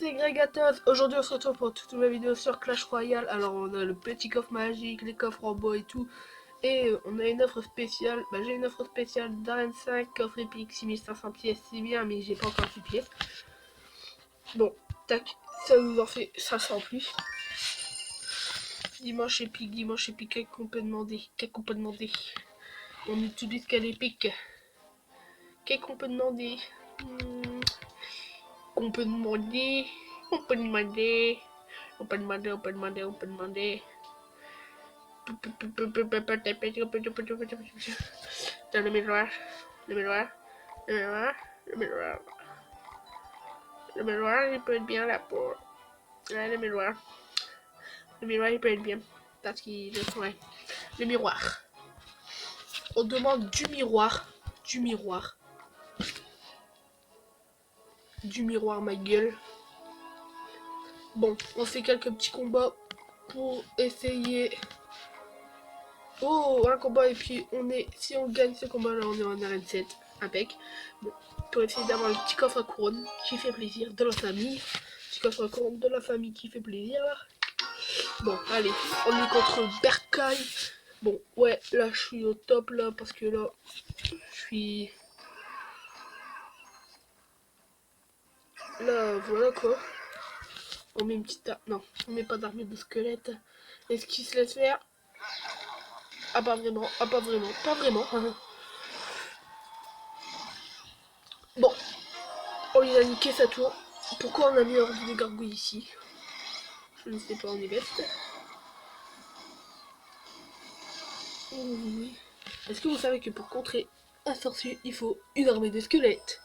c'est Gregatos. Aujourd'hui on se retrouve pour toute ma vidéo sur Clash Royale. Alors on a le petit coffre magique, les coffres en bois et tout. Et on a une offre spéciale. J'ai une offre spéciale d'Arène 5, coffre épique, 6500 pièces, c'est bien, mais j'ai pas encore 6 pièces. Bon, tac, ça nous en fait 500 en plus. Dimanche épique, qu'est-ce qu'on peut demander? On utilise quel épique? Qu'est-ce qu'on peut demander? On peut demander. Dans le miroir. Le miroir, il peut être bien là pour. Ouais, le miroir, il peut être bien. Parce qu'il est ouais. Le miroir. On demande du miroir. Du miroir, ma gueule. Bon, on fait quelques petits combats pour essayer. Oh, un combat et puis si on gagne ce combat là, on est en arène 7. Impec. Bon, pour essayer d'avoir le petit coffre à couronne qui fait plaisir de la famille. Petit coffre à couronne de la famille qui fait plaisir. Bon, allez, on est contre Berkay. Bon, ouais, là je suis au top là parce que là, je suis. Là, voilà quoi. On met une petite. Non, on met pas d'armure de squelette. Est-ce qu'il se laisse faire? Ah, pas vraiment. Pas vraiment. Bon, on lui a niqué sa tour. Pourquoi on a mis hors de gargouille ici? Je ne sais pas, on est bête. Oui. Est-ce que vous savez que pour contrer un sorcier, il faut une armée de squelettes?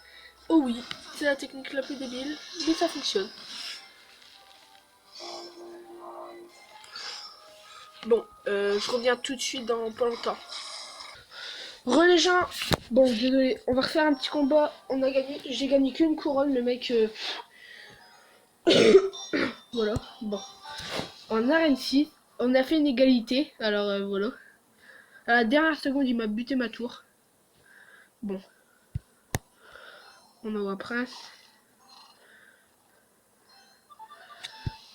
Oh oui, c'est la technique la plus débile, mais ça fonctionne. Bon, je reviens tout de suite dans pas longtemps. Les gens. Bon, désolé, on va refaire un petit combat. On a gagné, j'ai gagné qu'une couronne, le mec. Voilà, bon. En arène 6, on a fait une égalité, alors voilà. À la dernière seconde, il m'a buté ma tour. Bon. On envoie Prince.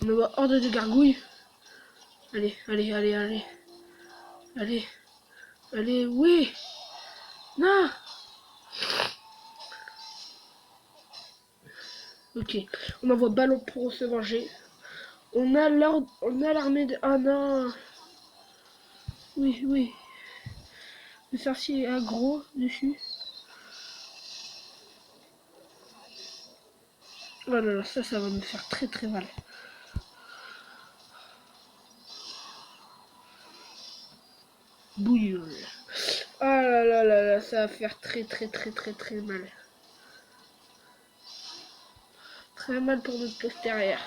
On envoie Horde de gargouilles. Allez. Allez, oui. Non. Ok. On envoie Ballon pour se venger. On a l'armée de... Ah non. Oui. Le sorcier est aggro dessus. Oh là là, ça va me faire très mal. Bouillon. Ah là, ça va faire très mal. Très mal pour notre postérieur.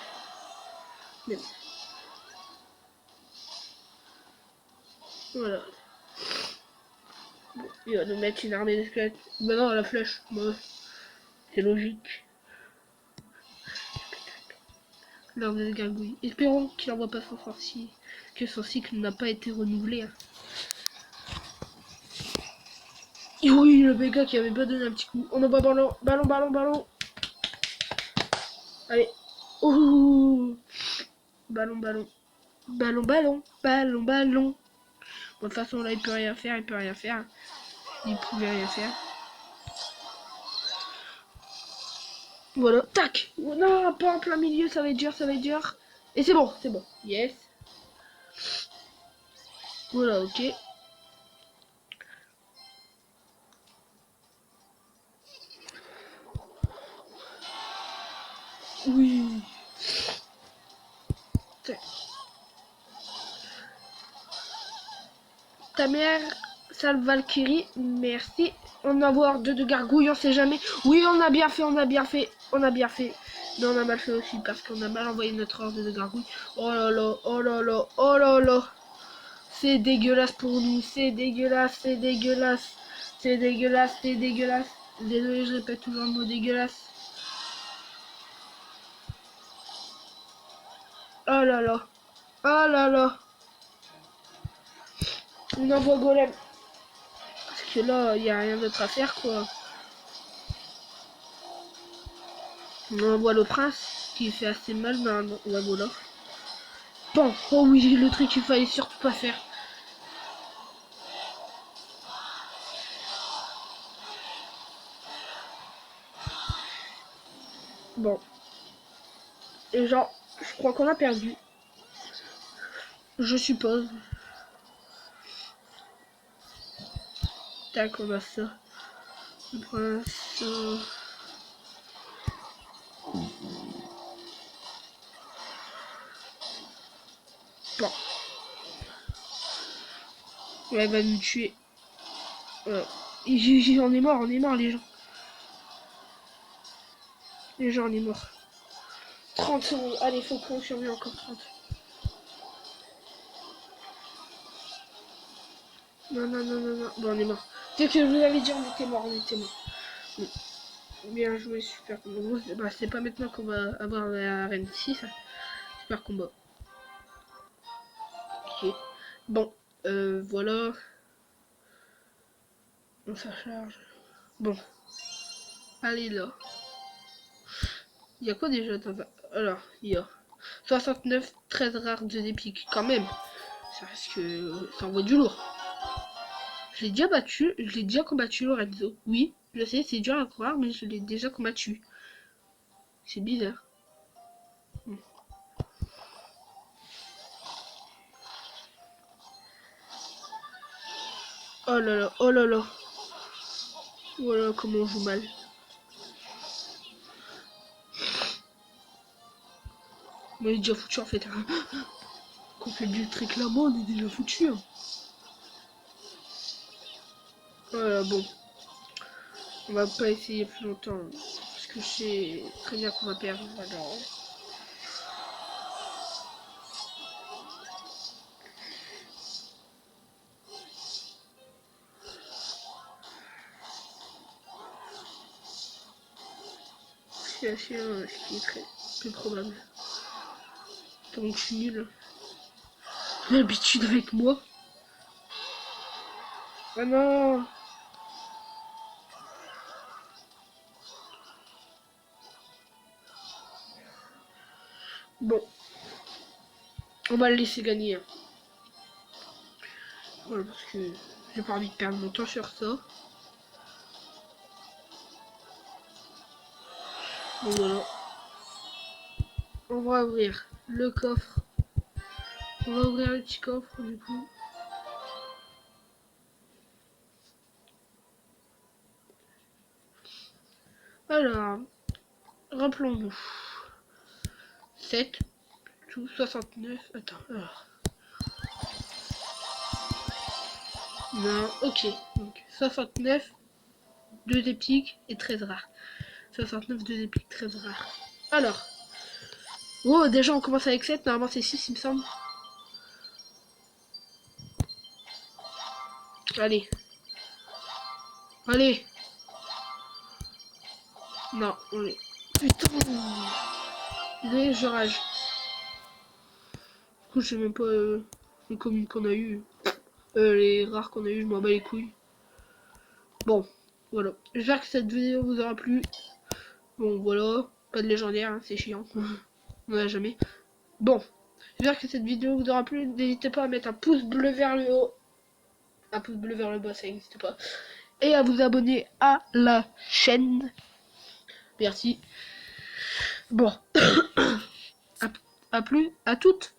Mais bon. Voilà. Bon, il va nous mettre une armée de squelettes. Bah non, la flèche. Bon, c'est logique. L'armée de gargouille. Espérons qu'il n'envoie pas son sorcier. Que son cycle n'a pas été renouvelé. Hein. Et oui, le Vega qui avait pas donné un petit coup. On envoie ballon. Allez. Ouh. Ballon. Bon, de toute façon, là, il peut rien faire. Il pouvait rien faire. Voilà, tac. Oh non, pas en plein milieu, ça va être dur. Et c'est bon. Yes. Voilà, ok. Oui. Ta mère, sale Valkyrie, merci. On va avoir deux de gargouilles, on sait jamais. Oui, on a bien fait. Mais on a mal fait aussi parce qu'on a mal envoyé notre horde de gargouilles. Oh là là. C'est dégueulasse pour nous, c'est dégueulasse. Désolé, je répète toujours le mot dégueulasse. Oh là là. On envoie Golem. Parce que là, il n'y a rien d'autre à faire, quoi. On envoie le prince. qui fait assez mal maintenant. Ouais, voilà. Bon, oh oui, le truc qu'il fallait surtout pas faire. Bon. Et genre, je crois qu'on a perdu. Je suppose. Tac, on a ça. On prend ça. Bon. Ouais, elle va nous tuer. Voilà. On est mort, les gens. Les gens, on est mort. 30 secondes. Allez, faut qu'on survive encore 30. Non, non, non, non, non. Bon, on est mort. Dès que je vous avais dit, on était mort, on était mort. Bon. Bien joué, super combat. Bah, c'est pas maintenant qu'on va avoir la arène 6. Super combat. Ok. Bon, voilà. On ça charge. Bon. Allez, là. Il y a quoi déjà dans un... Alors, il y a 69, 13 rares, 2 épiques. Quand même. Ça reste que ça envoie du lourd. Je l'ai déjà battu. Je l'ai déjà combattu, Lorenzo. Oui, je sais, c'est dur à croire, mais je l'ai déjà combattu. C'est bizarre. Oh là là, oh là là. Voilà comment on joue mal. On est déjà foutu en fait. Qu'on fait du trick là-bas, on est déjà foutu. Hein. Voilà, bon. On va pas essayer plus longtemps. Parce que je sais très bien qu'on va perdre. Alors. C'est assez ce qui est très plus probable. Donc je suis nul. L'habitude avec moi. Ah non. Bon. On va le laisser gagner. Hein. Voilà, parce que j'ai pas envie de perdre mon temps sur ça. Donc voilà. On va ouvrir le coffre. On va ouvrir le petit coffre du coup. Alors, rappelons-nous. 7, tout 69. Attends, alors. Non, ok. Donc 69, 2 épiques et 13 rares. 69, 2 épiques, 13 rares. Alors. Oh, déjà on commence avec 7, normalement c'est 6 il me semble. Allez. Allez. Non, on est... Putain. Désolé, je rage. Du coup, je sais même pas les communes qu'on a eu. Les rares qu'on a eu, je m'en bats les couilles. Bon, voilà. J'espère que cette vidéo vous aura plu. Bon, voilà. Pas de légendaire, hein, c'est chiant. On en a jamais. Bon. J'espère que cette vidéo vous aura plu. N'hésitez pas à mettre un pouce bleu vers le haut. Un pouce bleu vers le bas, ça n'existe pas. Et à vous abonner à la chaîne. Merci. Bon. à plus, à toutes.